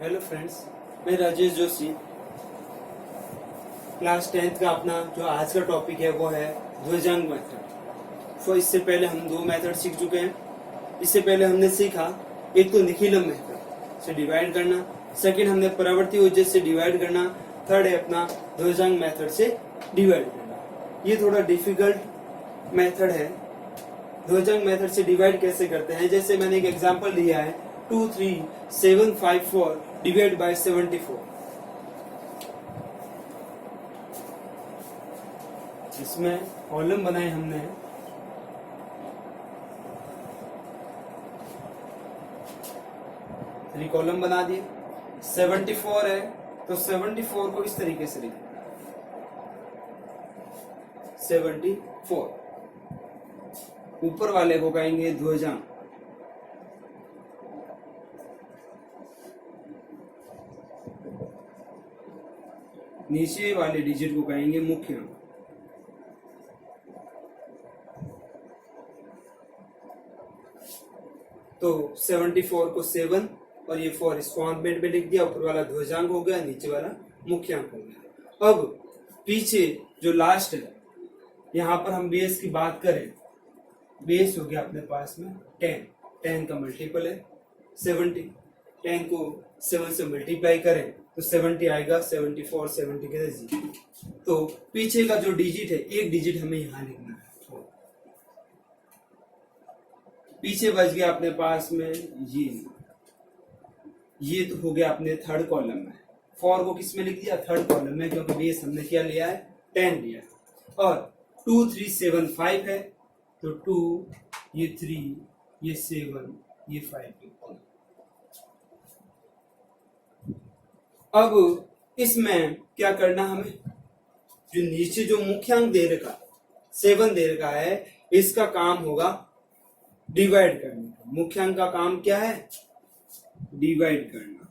Hello friends, मैं Rajesh Joshi. Class 10th का अपना जो आज का टॉपिक है वो है द्विजांक मेथड। तो इससे पहले हम दो मेथड सीख चुके हैं। इससे पहले हमने सीखा एक तो निखिलम मेथड से डिवाइड करना, सेकंड हमने परावर्ती वजह से डिवाइड करना, थर्ड है अपना द्विजांक मेथड से डिवाइड करना। ये थोड़ा डिफिकल्ट मेथड है। द्विजांक मेथड से डिवाइड कैसे करते हैं, जैसे मैंने एक एग्जांपल लिया है 23754 डिवाइड बाय 74। इसमें कॉलम बनाए हमने, थ्री कॉलम बना दिए। 74 है तो 74 को इस तरीके से लिखें 74। ऊपर वाले को कहेंगे द्विजांक, नीचे वाले डिजिट को कहेंगे मुख्य अंक। तो 74 को 7 और ये 4 इसको कॉम्प्लीमेंट में लिख दिया। ऊपर वाला ध्वजांक हो गया, नीचे वाला मुख्य अंक हो गया। अब पीछे जो लास्ट है, यहाँ पर हम बेस की बात करें, बेस हो गया अपने पास में 10। 10 का मल्टीपल है 70। 10 को 7 से मल्टीप्लाई करें तो 70 आएगा। 74 70 के नजदीक। तो पीछे का जो डिजिट है, एक डिजिट हमें यहाँ लिखना है। पीछे बच गया अपने पास में ये तो हो गया अपने थर्ड कॉलम में। 4 को किस में लिख दिया? थर्ड कॉलम में, क्योंकि बेस हमने क्या लिया है? 10 लिया है। और 2375 है तो 2 ये 3 ये 7 ये 5। अब इसमें क्या करना हमें, जो नीचे जो मुख्यांक दे रखा 7 दे रखा है, इसका काम होगा डिवाइड करने का। मुख्यांक का काम क्या है? डिवाइड करना।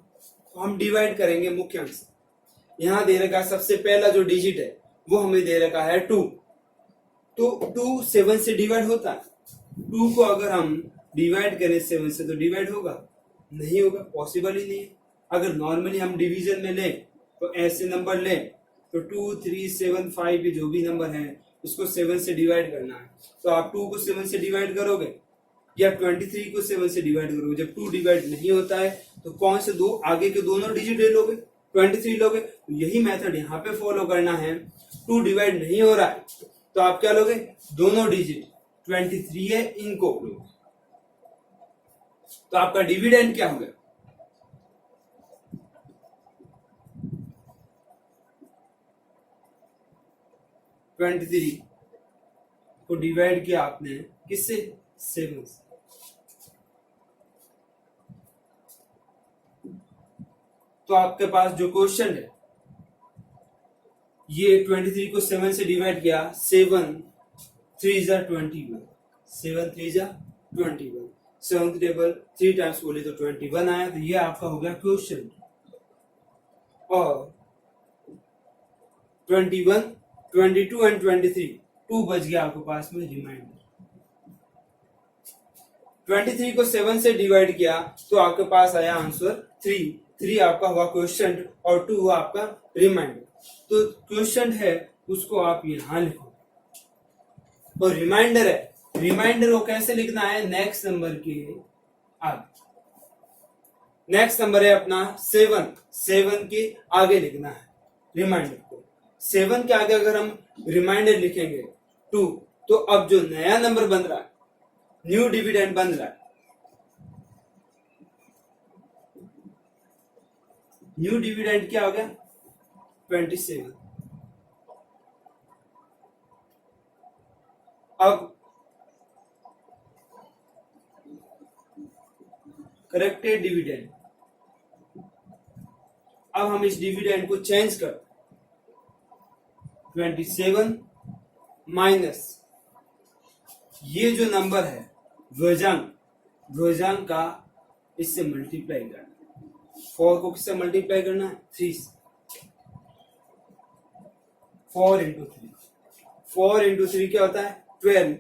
तो हम डिवाइड करेंगे मुख्यांक से। यहां दे रखा सबसे पहला जो डिजिट है वो हमें दे रखा है 2। तो 2 7 से डिवाइड होता है। 2 को अगर हम डिवाइड करें 7 से तो डिवाइड होगा? नहीं होगा, पॉसिबल ही नहीं है। अगर नॉर्मली हम डिवीजन में लें तो ऐसे नंबर लें तो 2 3 7 5 ये जो भी नंबर है उसको 7 से डिवाइड करना है। तो आप 2 को 7 से डिवाइड करोगे या 23 को 7 से डिवाइड करोगे। जब 2 डिवाइड नहीं होता है तो कौन से दो आगे के दोनों डिजिट ले लोगे? 23 लोगे। तो यही मेथड यहाँ पे फॉलो करना है। 2 डिवाइड नहीं हो रहा है तो आप क्या लोगे? दोनों डिजिट 23 है इनको लोगे। तो आपका डिविडेंड क्या हो गया? 23 को डिवाइड किया आपने किससे? 7 से। तो आपके पास जो क्वेश्चन है, ये 23 को 7 से डिवाइड किया। 7 3 जा 21, 7 3 जा 21, 7 टेबल 3 टाइम्स बोले तो 21 आया। तो ये आपका हो गया क्वेश्चन। और 21 22 एंड 23 2 बच गया आपके पास में रिमाइंडर। 23 को 7 से डिवाइड किया तो आपके पास आया आंसर 3। 3 आपका हुआ क्वेश्चन और 2 हुआ आपका रिमाइंडर। तो क्वेश्चन है उसको आप यहां लिखो और रिमाइंडर है, रिमाइंडर को कैसे लिखना है? नेक्स्ट नंबर के आगे। नेक्स्ट नंबर है अपना 7, 7 के आगे लिखना है रिमाइंडर को। 7 के आगे अगर हम रिमाइंडर लिखेंगे 2, तो अब जो नया नंबर बन रहा है, न्यू डिविडेंड बन रहा है, न्यू डिविडेंड क्या हो गया? 27। अब करेक्टेड डिविडेंड, अब हम इस डिविडेंड को चेंज कर 27 माइनस ये जो नंबर है ध्वजांक का, इससे मल्टीप्लाई करना। 4 को किससे मल्टीप्लाई करना है? 3 से। 4 इंटू 3, 4 इंटू 3 क्या होता है? 12।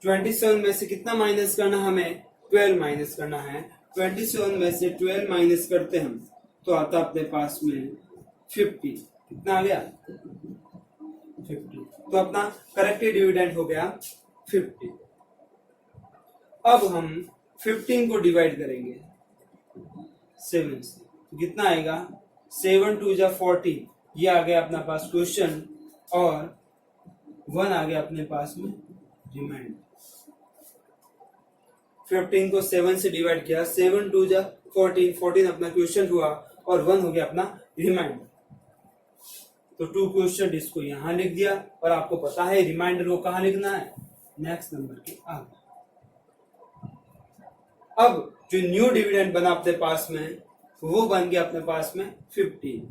27 में से कितना माइनस करना हमें? 12 माइनस करना है। 27 में से 12 माइनस करते हम तो आता अपने पास में 50। कितना आ गया 50। तो अपना करेक्टेड डिविडेंड हो गया 50। अब हम 15 को डिवाइड करेंगे 7 से, तो कितना आएगा 7 2 जा 14। ये आ गया अपना पास क्वेश्चन और 1 आ गया अपने पास में रिमाइंडर। 15 को 7 से डिवाइड किया, 7 2 जा 14, 14 अपना क्वेश्चन हुआ और 1 हो गया अपना रिमाइंडर। तो 2 क्वेश्चन इसको यहां लिख दिया और आपको पता है रिमाइंडर को कहां लिखना है, नेक्स्ट नंबर के आगे। अब जो न्यू डिविडेंड बना अपने पास में वो बन गया अपने पास में 15।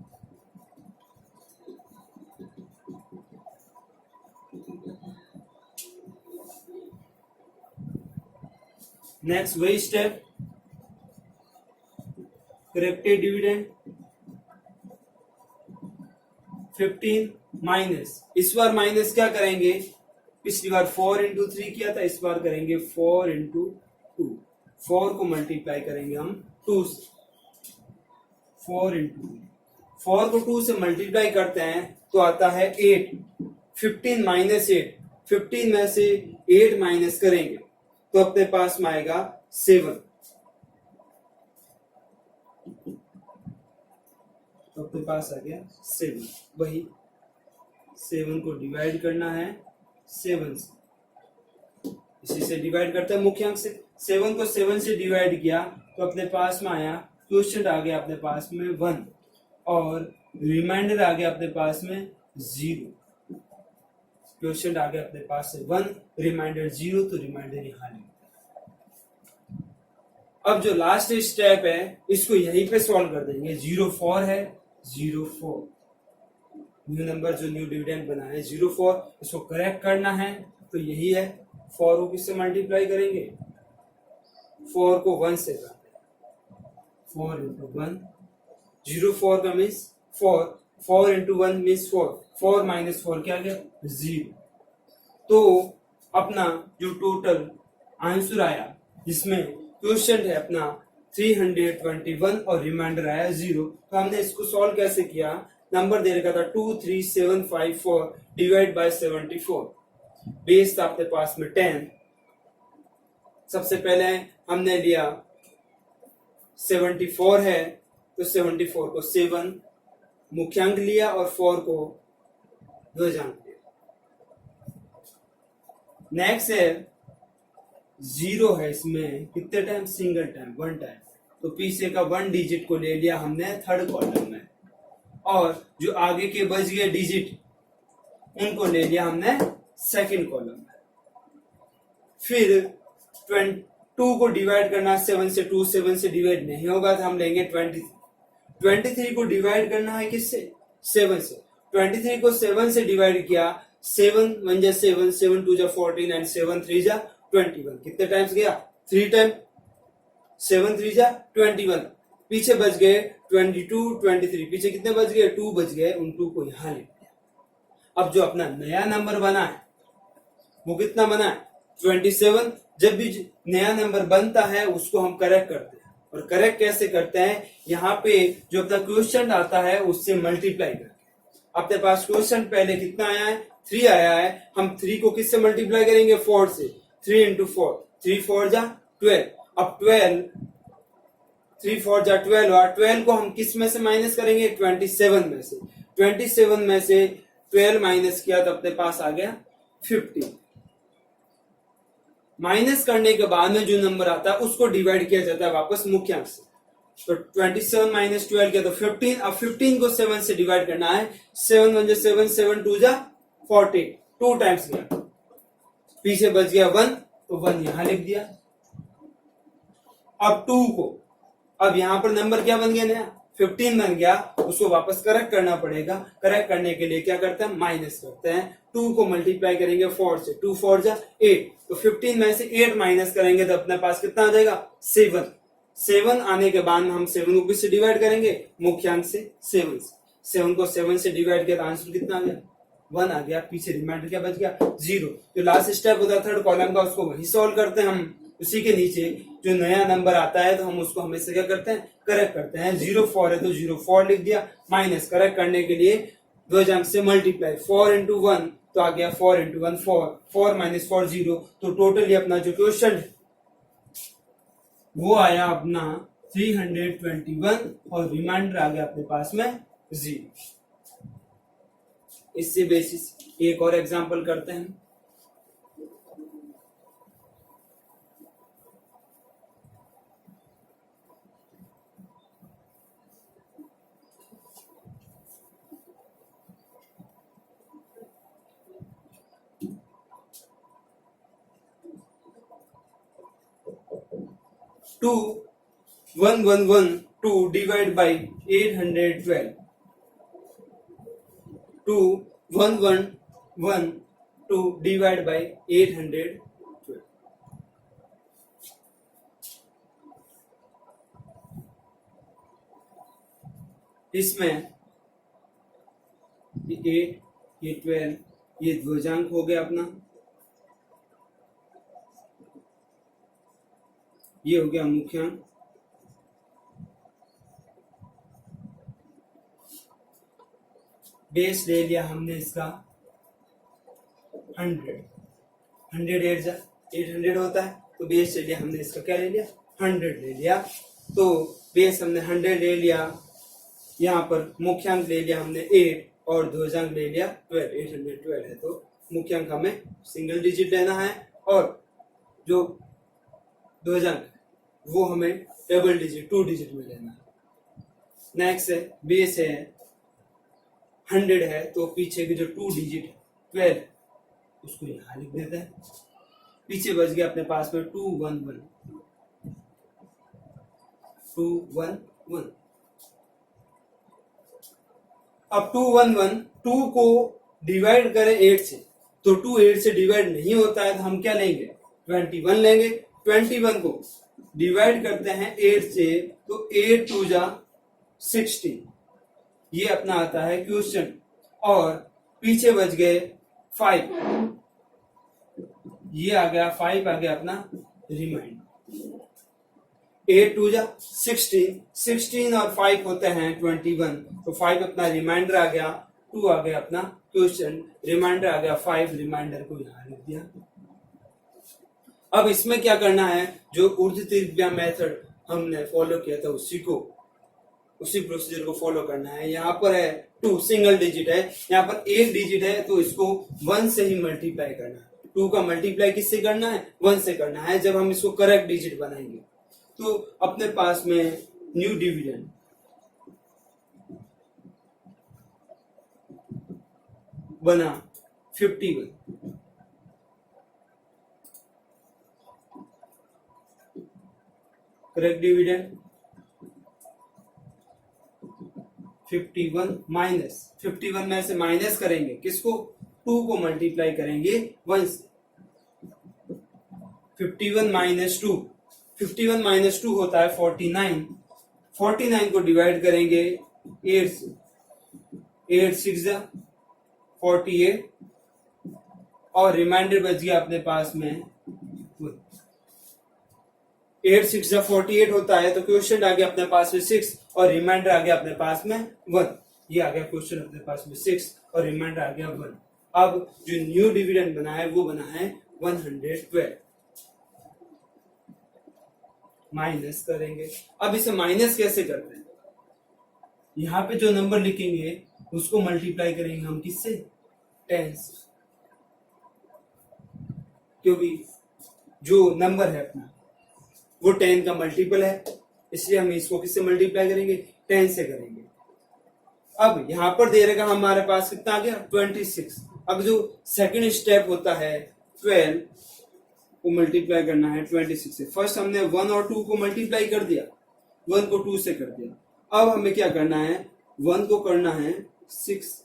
नेक्स्ट वही स्टेप, करेक्टेड डिविडेंड 15 माइनस, इस बार माइनस क्या करेंगे, पिछली बार 4 इंटू 3 किया था, इस बार करेंगे 4 इंटू 2। 4 को मल्टीप्लाई करेंगे हम 2 से, 4 इंटू 4 को 2 से मल्टीप्लाई करते हैं तो आता है 8। 15 माइनस 8, 15 में से 8 माइनस करेंगे तो अपने पास में आएगा 7। तो अपने पास आ गया 7। वही 7 को डिवाइड करना है 7 से, इसी से डिवाइड करते हैं मुख्य अंक से। 7 को 7 से डिवाइड किया तो अपने पास में आया, क्वोशिएंट आ गया अपने पास में 1 और रिमाइंडर आ गया अपने पास में 0। क्वोशिएंट आ गया अपने पास से 1, रिमाइंडर 0, तो रिमाइंडर यहां लिखते हैं। अब जो लास्ट स्टेप है इसको यहीं पे सॉल्व कर देंगे। 0 है 0 न्यू नंबर जो न्यू डिविडेंड बना है 0 इसको करेक्ट करना है तो यही है। 4 को किससे मल्टीप्लाई करेंगे, 4 को 1 से करते हैं, 4 इंटू 1, 0 का मीन्स 4, 4 इंटू 1 मीन्स 4, 4 माइनस 4 क्या गया 0। तो अपना जो टोटल आंसर आया जिसमें क्वेश्चन है अपना 321 और रिमाइंडर आया 0। तो हमने इसको सॉल्व कैसे किया, नंबर दे रखा था 23754 डिवाइड बाय 74, बेस था अपने पास में 10। सबसे पहले हमने लिया 74 है तो 74 को 7 मुख्यांक लिया और 4 को ध्वजांक लिया। नेक्स्ट है 0 है, इसमें कितने टाइम, सिंगल टाइम 1 टाइम, तो पीछे का 1 डिजिट को ले लिया हमने थर्ड कॉलम में और जो आगे के बच गए डिजिट उनको ले लिया हमने सेकंड कॉलम में। फिर 2 को डिवाइड करना 7 से, 2 7 से डिवाइड नहीं होगा तो हम लेंगे 23। 23 को डिवाइड करना है किससे, 7 से। 23 को 7 से डिवाइड किया, 7 1 जा 7, 7 2 जा 14 एंड 7 3 जा 21। कितने टाइम्स गया, 3 टाइम, 7 3 जा 21। पीछे बच गए 22 23, पीछे कितने बच गए, 2 बच गए, उन 2 को यहां लिख दिया। अब जो अपना नया नंबर बना है वो कितना बना है 27। जब भी नया नंबर बनता है उसको हम करेक्ट करते हैं, और करेक्ट कैसे करते हैं, यहाँ पे जो अपना क्वेश्चन आता है उससे मल्टीप्लाई करके। अपने पास क्वेश्चन पहले कितना आया है, 3 आया है, हम 3 को किससे मल्टीप्लाई करेंगे, 4 से। 3 इंटू 4, 3 4 जा 12। अब 12, 3 4 जा 12 और 12 को हम किस में से माइनस करेंगे, 27 में से। 27 में से 12 माइनस किया तो अपने पास आ गया 50। माइनस करने के बाद में जो नंबर आता है उसको डिवाइड किया जाता है वापस मुख्यांक से। तो 27 माइनस 12 किया तो 15। अब 15 को 7 से डिवाइड करना है, 7 1 जा 7, 7 2 जा 40, 2 टाइम्स गया, पीछे बच गया 1 तो 1 यहां लिख दिया। अब 2 को, अब यहां पर नंबर क्या बन गया नया, 15 बन गया, उसको वापस करेक्ट करना पड़ेगा। करेक्ट करने के लिए क्या करते हैं, माइनस करते हैं। 2 को मल्टीप्लाई करेंगे 4 से, 2 4 जा 8, तो 15 में से 8 माइनस करेंगे तो अपने पास कितना आ जाएगा 7। 7 आने के बाद हम 7 को किससे डिवाइड करेंगे, मुख्यांक से 7 से। 7 को 7 से डिवाइड किया तो आंसर कितना आ गया 1 आ गया, पीछे रिमाइंडर क्या बच गया 0। जो लास्ट स्टेप होता है थर्ड कॉलम का उसको वही सॉल्व करते हैं हम। उसी के नीचे जो नया नंबर आता है तो हम उसको हमेशा क्या करते हैं, करेक्ट करते हैं। 04 है तो 04 लिख दिया, माइनस करेक्ट करने के लिए ध्वजांक से मल्टीप्लाई, 4 इंटू 1 तो आ गया 4 इंटू 1 4, 4 माइनस 4 0, तो टोटली अपना जो क्वेश्चन है वो आया अपना 321 और रिमाइंडर आ गया अपने पास में 0। इससे बेसिस एक और एग्जांपल करते हैं। To 1112 divide by 812, 1112 divide by 812। इसमें ये 8, ये 12, ये ध्वजांक हो गया अपना, ये हो गया मुख्यांक, बेस ले लिया हमने इसका 100, 800 होता है तो बेस ले लिया हमने इसका, क्या ले लिया 100 ले लिया, तो बेस हमने 100 ले लिया, यहाँ पर मुख्यांक ले लिया हमने 8 और ध्वजांक ले लिया 12, 812 है तो मुख्यांक हमें सिंगल डिजिट लेना है और जो ध्वजांक वो हमें डबल डिजिट 2 डिजिट में लेना है। नेक्स्ट है बेस है 100 है तो पीछे की जो 2 डिजिट 12 उसको यहाँ लिख देते हैं, पीछे बच गया अपने पास में 211, 211। अब 211 2 को डिवाइड करें 8 से तो 2 8 से डिवाइड नहीं होता है तो हम क्या लेंगे 21 लेंगे। 21 को डिवाइड करते हैं 8 से तो 8 2 जा 16, ये अपना आता है क्वेश्चन, और पीछे बच गए 5, ये आ गया 5 आ गया अपना रिमाइंडर। 8 2 जा 16, 16 और 5 होते हैं 21, तो 5 अपना रिमाइंडर आ गया, 2 आ गया अपना क्वेश्चन, रिमाइंडर आ गया 5, रिमाइंडर को यहाँ लिख दिया। अब इसमें क्या करना है, जो ऊर्ध्व त्रिज्या मेथड हमने फॉलो किया था उसी प्रोसीजर को फॉलो करना है। यहाँ पर है 2 सिंगल डिजिट है, यहाँ पर 1 डिजिट है तो इसको 1 से ही मल्टीप्लाई करना है। 2 का मल्टीप्लाई किससे करना है 1 से करना है। जब हम इसको करेक्ट डिजिट बनाएंगे तो अपने पास में न्यू डिविजन बना 51, करेक्ट डिविडेंड 51 माइनस 51 में से माइनस करेंगे किसको 2 को मल्टीप्लाई करेंगे 1 से, 51 माइनस 2, 51 माइनस 2 होता है 49, 49 को डिवाइड करेंगे 8 से, 8 6 जा 48 और रिमाइंडर बच गया अपने पास में 8 6 जा 48 होता है तो क्वेश्चन आ गया अपने पास में 6 और रिमाइंडर आ गया अपने पास में 1, ये आ गया क्वेश्चन अपने पास में 6 और रिमाइंडर आ गया 1। अब जो न्यू डिविडेंड बना है वो बना है 112, माइनस करेंगे। अब इसे माइनस कैसे करते हैं, यहाँ पे जो नंबर लिखेंगे उसको मल्टीप्लाई करेंगे हम किससे 10 से, क्योंकि जो नंबर है अपना वो 10 का मल्टीपल है, इसलिए हम इसको किससे मल्टीप्लाई करेंगे 10 से करेंगे। अब यहां पर दे रहेगा हमारे पास कितना आ गया 26। अब जो सेकंड स्टेप होता है 12 को मल्टीप्लाई करना है 26 से। फर्स्ट हमने 1 और 2 को मल्टीप्लाई कर दिया, 1 को 2 से कर दिया। अब हमें क्या करना है 1 को करना है 6,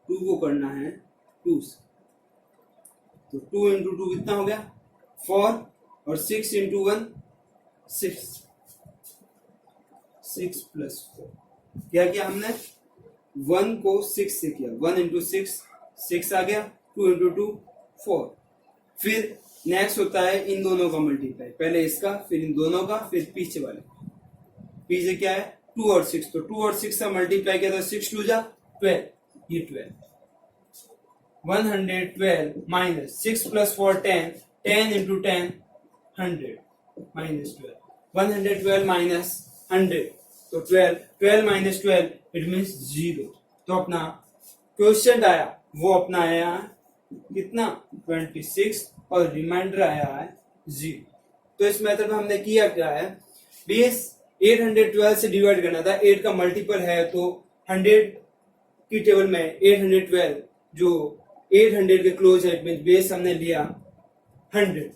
2 को करना है 2 से, तो 2 इंटू 2 कितना हो गया 4 और 6 इंटू 1 6, 6 प्लस 4। क्या किया हमने 1 को 6 से किया, 1 इंटू 6 6 आ गया, 2 इंटू 2 4। फिर नेक्स्ट होता है इन दोनों का मल्टीप्लाई, पहले इसका फिर इन दोनों का फिर पीछे वाले। पीछे क्या है 2 और 6, तो 2 और 6 का मल्टीप्लाई किया तो 6 2 जा 12, ये 12। 112 minus 6 plus 4 10, 10 into 10 100 minus 12, 112 minus 100 तो 12, 12 माइनस 12 इट मीन्स 0। तो अपना क्वेश्चन आया वो अपना आया कितना 26 और रिमाइंडर आया है 0। तो इस मेथड में हमने किया क्या है, बेस 812 से डिवाइड करना था, 8 का मल्टीपल है तो 100 की टेबल में 812 जो 800 के क्लोज है, मींस बेस हमने लिया 100।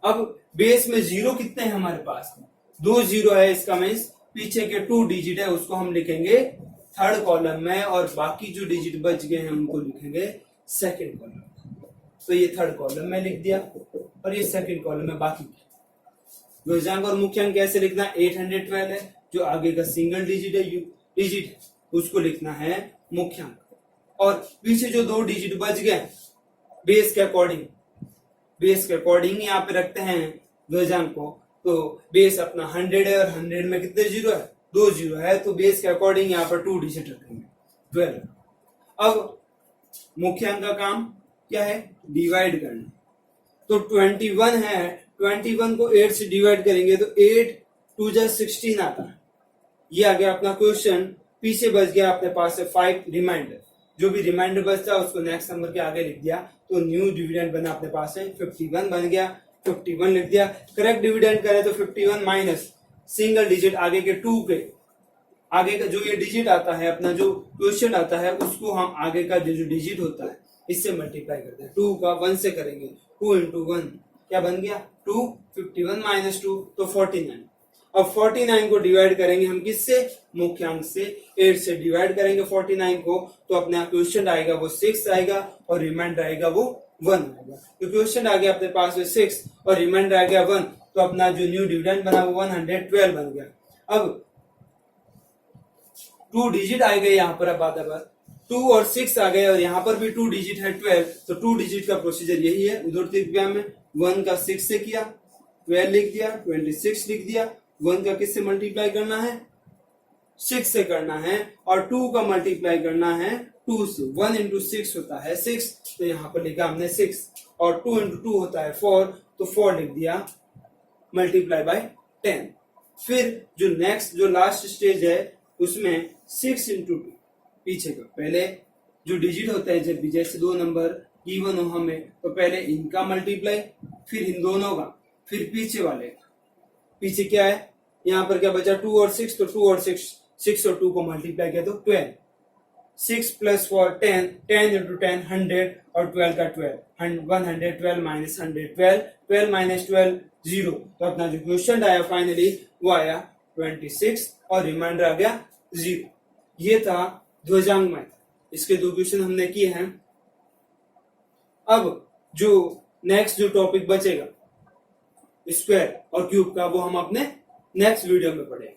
अब बेस में जीरो कितने हैं हमारे पास, 2 जीरो है, इसका मीन्स पीछे के 2 डिजिट है उसको हम लिखेंगे थर्ड कॉलम में और बाकी जो डिजिट बच गए हैं उनको लिखेंगे सेकंड कॉलम। तो ये थर्ड कॉलम में लिख दिया और ये सेकंड कॉलम में बाकी। योजनांक और मुख्यांक कैसे लिखना, 812 है जो आगे का सिंगल डिजिट है उसको लिखना है मुख्यांक, और पीछे जो 2 डिजिट बच गए बेस के अकॉर्डिंग यहाँ पे रखते हैं योजनांक को। तो बेस अपना 100 है और 100 में कितने जीरो है, 2 जीरो है, तो बेस के अकॉर्डिंग यहाँ पर 2 डिजिट रखेंगे 12। अब मुख्यांक का काम क्या है, डिवाइड करना। तो 21 है, 21 को 8 से डिवाइड करेंगे तो 8 2 जा 16 आता है। ये आ गया अपना क्वेश्चन। पीछे बच गया अपने पास से 5 रिमाइंडर, जो भी रिमाइंडर बचता है उसको नेक्स्ट नंबर के आगे लिख दिया, तो न्यू डिविडेंड बना अपने पास है 51 बन गया, 51 लिख दिया। करेक्ट डिविडेंड करें तो 51 माइनस सिंगल डिजिट आगे के 2 के आगे का जो ये डिजिट आता है, अपना जो क्वेश्चन आता है उसको हम आगे का जो डिजिट होता है इससे मल्टीप्लाई करते हैं। 2 का 1 से करेंगे, 2 इंटू 1 क्या बन गया 2, 51 माइनस 2 तो 49। अब 49 को डिवाइड करेंगे हम किससे, मुख्यांक से। 8 से डिवाइड करेंगे 49 को तो अपना क्वेश्चन आएगा वो 6 आएगा और रिमाइंडर आएगा वो 1 आएगा। तो क्वेश्चन आ गया अपने पास में 6 और रिमाइंडर आ गया 1, तो अपना जो न्यू डिविडेंड बना वो 112 बन गया। अब 2 डिजिट आ गए यहाँ पर, अब बात 2 और 6 आ गए और यहाँ पर भी 2 डिजिट है 12, तो 2 डिजिट का प्रोसीजर यही है। उधर त्रिज्या में 1 का 6 से किया, 12 लिख दिया, 26 लिख दिया। 1 का किससे मल्टीप्लाई करना है, 6 से करना है, और 2 का मल्टीप्लाई करना है 2 से। 1 इंटू 6 होता है 6, तो यहाँ पर लिखा हमने 6, और 2 इंटू 2 होता है 4, तो 4 लिख दिया मल्टीप्लाई बाय 10। फिर जो नेक्स्ट जो लास्ट स्टेज है उसमें 6 इंटू 2 पीछे का, पहले जो डिजिट होता है जब भी जैसे 2 नंबर गिवन हो हमें, तो पहले इनका मल्टीप्लाई फिर इन दोनों का फिर पीछे वाले का। पीछे क्या है, यहाँ पर क्या बचा 2 और 6, तो 2 और 6 और 2 को मल्टीप्लाई किया तो 12। 6 प्लस 4 10, 10 इंटू 10 100 और 12 का 12, 112 माइनस 112, 12 माइनस 12 0। तो अपना जो क्वेश्चन आया फाइनली वो आया 26 और रिमाइंडर आ गया 0। ये था ध्वजांक मैथ, इसके 2 क्वेश्चन हमने किए हैं। अब जो नेक्स्ट जो टॉपिक बचेगा स्क्वायर और क्यूब का, वो हम अपने नेक्स्ट वीडियो में पढ़ेंगे।